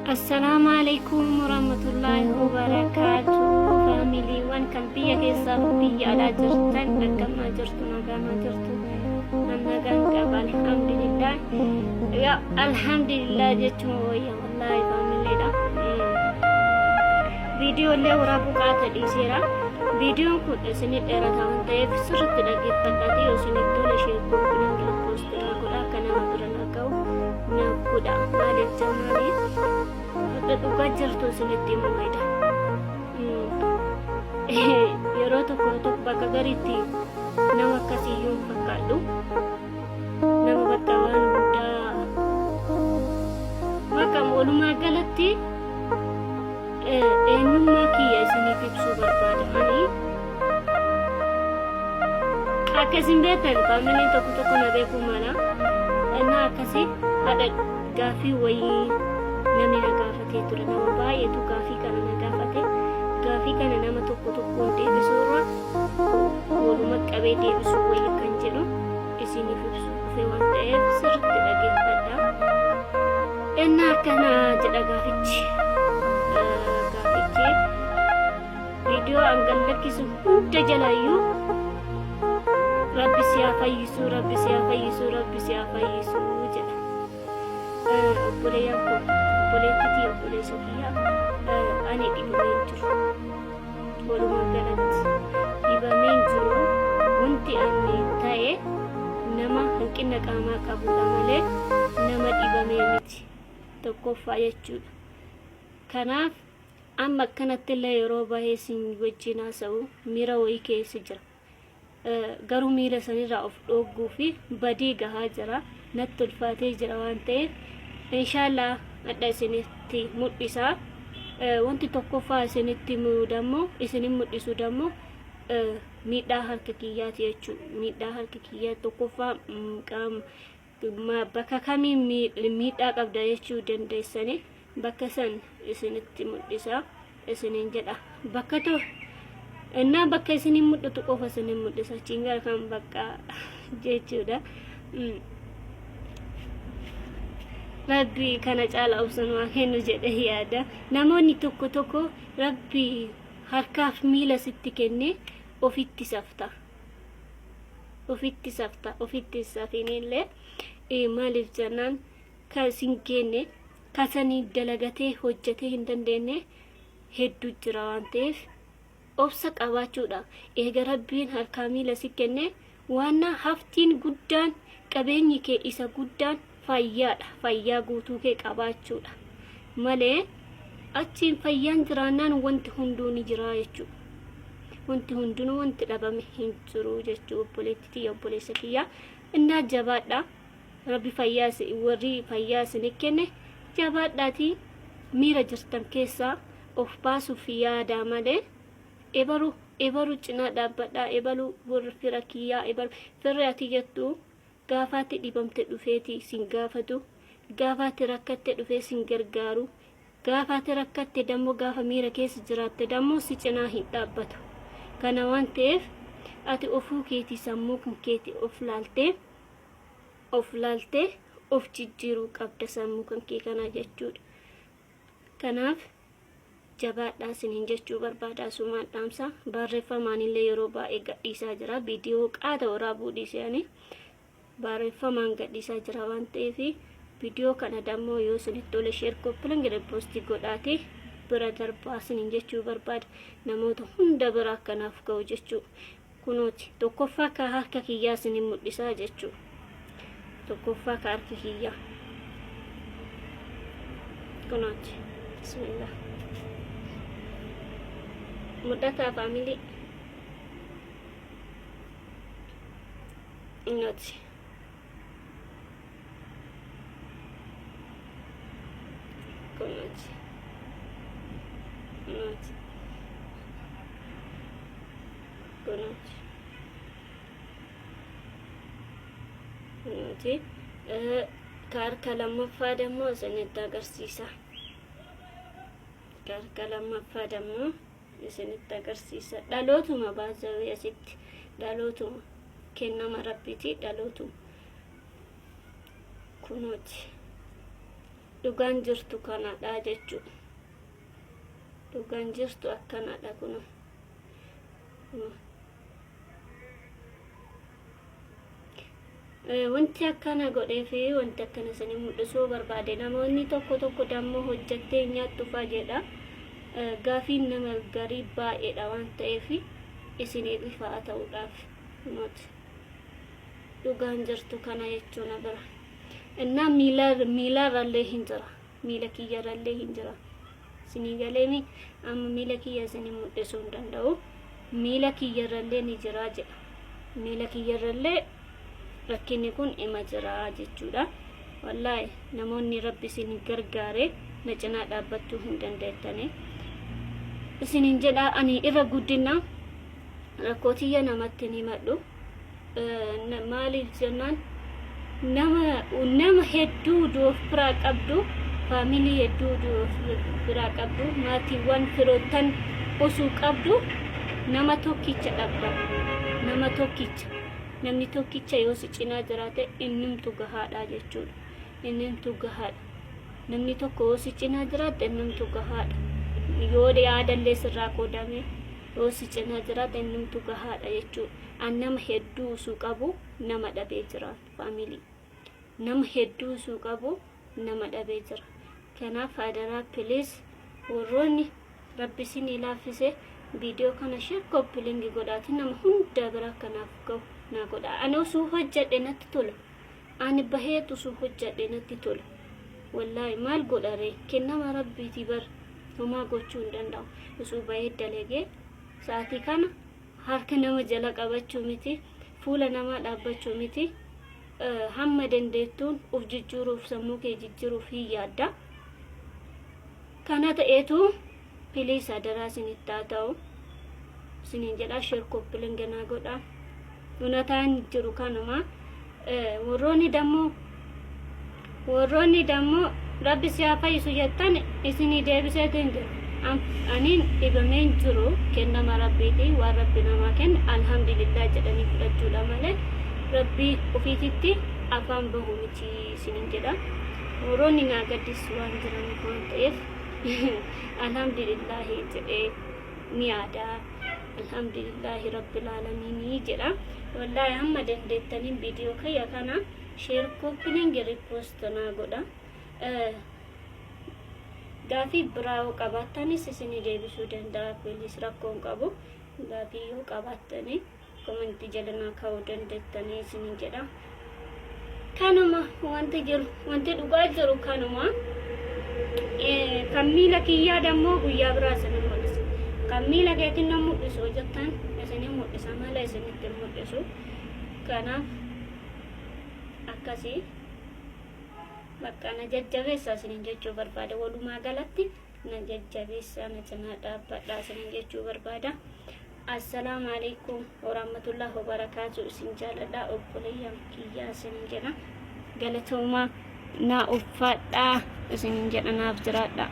السلام عليكم ورحمة الله وبركاته. فاميلي وان كان بيا كيسا بيا على جرتن كما جرتنا كما جرتو أنا كان قبل الحمد لله يا الحمد لله جتو يا والله فاميلي دا فيديو اللي ورابو قاعدة ديسيرا فيديو كنت سنة إيرا تاون تايف سرت لقي بنداتي وسنة دولة شيكو كنا بوست راكولا كنا مدرنا كاو نكودا مالك جمالي Tuka jirtu sinitti muida. Yeroo tokko bakka gariitti nama akkasiyyuu fakkaadhu. Nama bakka waan guddaa bakka walumaa galatti eenyummaa kiyya isiniif ibsuu barbaada. Ani akkasin beektan faamiliin tokko na beekuu mala. Inni akkasii haadha gaafii wayii namni na gaafatee ture nama baay'eetu gaafii kana na gaafate gaafii kana nama tokko deebisuurra waluma qabee deebisuu wayii kan jedhu isiniif ibsuu dhufee waan ta'eef sirriitti dhaggeeffadha. Inni akkana jedha gaafichi viidiyoo hangan lakkisu hunda jalaayyuu rabbi si haa fayyisu rabbi si haa fayyisu rabbi si haa fayyisu jedha. Obboleeyyan koo obboleettiitii obboleessa kiyyaa ani dhibameen jiru walumaa galatti dhibameen jiru wanti ani ta'e nama hanqina qaamaa qabudha malee nama dhibamee miti tokkoffaa jechuudha. Kanaaf amma akkanatti illee yeroo baay'ee isin wajjin haasa'u miira wayii keessa jira. Garuu miira sanirraa of dhoorguu fi badii gahaa jira natti ulfaatee jira waan ta'eef inshallah adda isinitti mul'isa. Wanti tokkoffaa isinitti mul'isu dammoo miidhaa harka kiyyaati jechuudha. Miidhaa harka kiyyaa tokkoffaa bakka kamiin miidhaa qabda jechuu dandeessanii bakka san isinitti mul'isa isiniin jedha. Bakka isiniin mul'atu qofa isiniin mul'isa chingar kan bakka jechuudha. Rabbi kana caala obsanuu kennu jedhee yaada. Namoonni tokko Rabbi harkaaf miila sitti kenne ofitti safta. Ofitti safinillee maaliif jennaan kan isin kenne kasanii dalagatee hojjetee hin dandeenye hedduu jira waan ta'eef obsa qabaachuudha. Eega Rabbiin harkaa miila si kenne waan haftiin guddaan qabeenyi kee isa guddaan fayyaadha. Fayyaa guutuu kee qabaachuudha malee achiin fayyaan jiraannaan wanti hunduu ni jira jechuudha. Wanti hundinuu wanti dhabame hin jiru jechuudha. Obboleettiitii obboleessa kiyyaa innaa jabaadha. Rabbi warri fayyaa isin kenne jabaadhaatii miira jirtan keessaa of baasuuf yaadaa malee ebaru cinaa dhaabbadhaa. Ebalu warra fira kiyyaa ebalu firri ati jettu gaafaatti dhibamte dhufeeti sin gaafatu, gaafaatti rakkatte dhufee sin gargaaru, gaafaatti rakkatte dammoo gaafa miira keessa jiraatte dammoo si cinaa hin dhaabbatu. Kana waan ta'eef ati ofuu keetii sammuu kan keetii of laaltee of jijjiiruu qabda sammuu kan kee kanaa jechuudha. Kanaaf jabaadhaa isiniin jechuu barbaadaa. Sumaan dhaamsa barreeffamaanillee yeroo baay'ee gadhiisaa jira. Viidiyoo qaata waraabuu dhiisanii barreeffamaan gadhiisaa jira waan ta'eef viidiyoo kana dammoo yoo isinitti tole sheer koppiliin gadi poostii godhaatee bira darbaa isiniin jechuu barbaada. Namoota hunda bira akkanaaf ga'u jechuudha. Kunooti tokkoffaa ka harka kiyyaa isiniin mul'isaa jechuudha. Tokkoffaa ka harka kiyyaa kunooti. Bismillah. Mudhataa faamilii kunooti. Harka lammaffaa dammoo isinitti agarsiisa. Harka lammaffaa dammoo isinitti agarsiisa. Dhalootuma baazawee asitti dhalootuma kennama rabbiiti dhalootuma kunooti. dhugaan jirtu kanadha jechuudha. Dhugaan jirtu akkanadha kun. Wanti akkana godhee fi wanti akkana sanii mul'isuu barbaade namoonni tokko dammoo hojjettee nyaattu fa'aa jedha. Gaafiin nama garii baay'eedha waan ta'eef isiniif ifaa ta'uudhaaf nuti dhugaan jirtu kana jechuudha bira. Innaa miilarrallee hin jira, miila kiyyarrallee hin jira. Isinii galeemi amma miila kiyya isinii mul'isuu hin danda'u. Miila kiyyarrallee ni jira jedha. Miila kiyyarrallee rakkinni kun ima jira jechuudha. Wallaahi namoonni rabbi isin gargaare na cinaa dhaabbachuu hin dandeettani. Isinin jedha ani irra guddina rakkootii namatti ni madhu. Maaliif jennaan nama hedduu doof biraa qabdu, faamilii hedduu doof biraa qabdu, maatiiwwan firoottan osoo qabdu nama tokkicha dhabda. Nama tokkicha. Namni tokkicha yoo si cinaa jiraate innumtu gahaadha jechuudha. Innumtu gahaadha. Namni tokko yoo si cinaa jiraate innumtu gahaadha. Yoo yaadallee sirraa qoodame yoo si cinaa jiraate innumtu gahaadha jechuudha. An nama hedduu osoo qabu nama dhabee jira faamilii. Nama hedduu osoo qabu nama dhabee jira. Kanaaf adaraa please warroonni rabbi isin ilaaffise viidiyoo kana share copy godhaati nama hunda bira kanaaf ga'u. Na godha ana osoo hojjedhe natti tola. Ani baheetu osoo hojjedhe natti tola. Wallaahi maal godhare kennama rabbiiti bar homaa gochuu hin danda'u. Osoo bahee dalagee sa'aatii kana harka nama jala qabachuu miti, fuula namaa dhaabbachuu miti. Hamma dandeettuun of jijjiiruuf sammuu kee jijjiiruuf hin yaadda. Kana ta'eetu please adaraa isinitti haa ta'u. Isiniin jedha share copy naa godha. Unataan jiru kanuma warroonni dammoo rabbi si haa fayyisu jettan isinii deebiseetiin jiru. Aniin dhibameen jiru kennama rabbiiti waan rabbi namaa kenna alhamdulillah jedhanii fudhachuudha malee rabbii ofiititti afaan bahu miti isiniin jedha. Warroonni naa gaddis waan jiraniif waan ta'eef alhamdulillah jedhee ni aadaa. Alhamdulillahi rabbil alamin jedha. Wallahi hamma dandeettaniin viidiyoo kiyya kana share copy repost naa godha. Gaafii biraa qabaatanis isinii deebisuu danda'a. Please rakkoon qabu gaafii yoo qabaattanii komentii jala naa kaa'uu dandeettanii isinii jedha. Kanuma wanti dhugaa jiru kanuma. Kan miila kiyyaa dammoo guyyaa biraa sana mul'isa. Kan miila keetiin nama mul'isu jettan isinii mul'isa malee isinitti mul'isu. Kanaaf akkasii bakka na jajjabeessa isiniin jechuu barbaada. Walumaa galatti na jajjabeessa na cinaa dhaabbadhaa isiniin jechuu barbaada. Assalaamu alaikum warahmatullahi wabarakatuh. Isin jaaladha obboleeyyan kiyyaa isiniin jedha. Galatoomaa naa uffadhaa isiniin jedha naaf jiraadha.